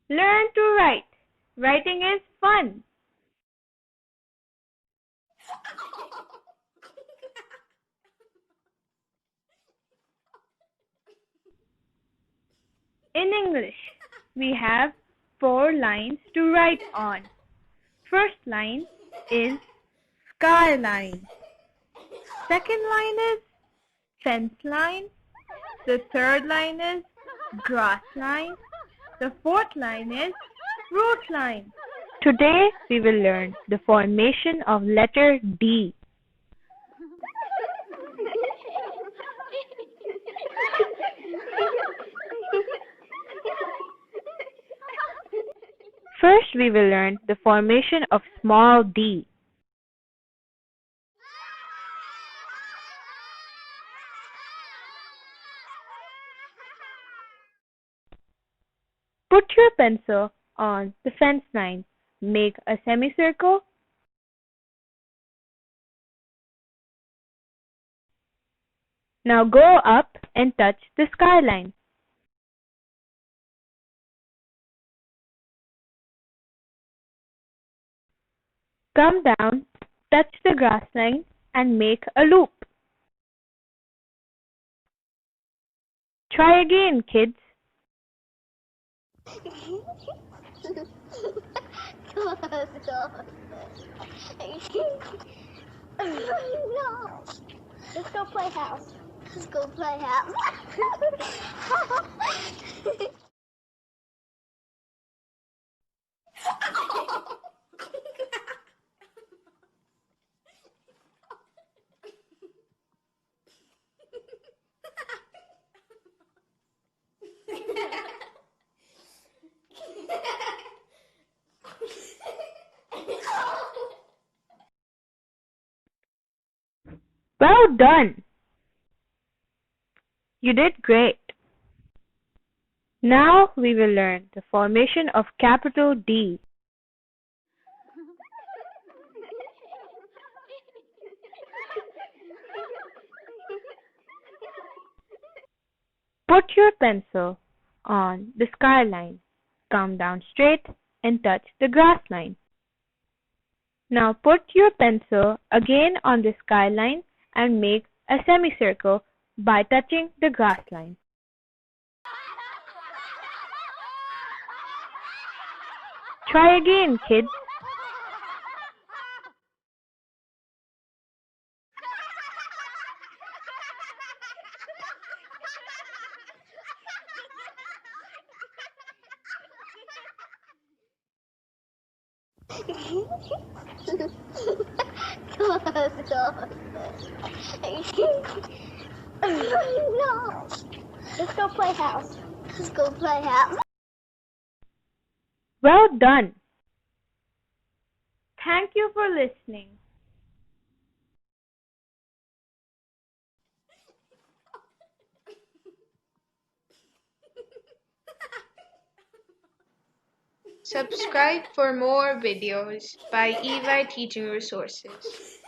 Learn to write. Writing is fun. In English, we have 4 lines to write on. First line is skyline. Second line is fence line. The third line is grass line. The fourth line is fruit line. Today we will learn the formation of letter D. First we will learn the formation of small d. Put your pencil on the fence line. Make a semicircle. Now go up and touch the skyline. Come down, touch the grass line and make a loop. Try again, kids. No. Let's go play house. Let's go play house. Well done! You did great. Now we will learn the formation of capital D. Put your pencil on the skyline. Come down straight and touch the grass line. Now put your pencil again on the skyline and make a semicircle by touching the grass line. Try again, kids. No. Let's go play house. Let's go play house. Well done. Thank you for listening. Subscribe for more videos by EY Teaching Resources.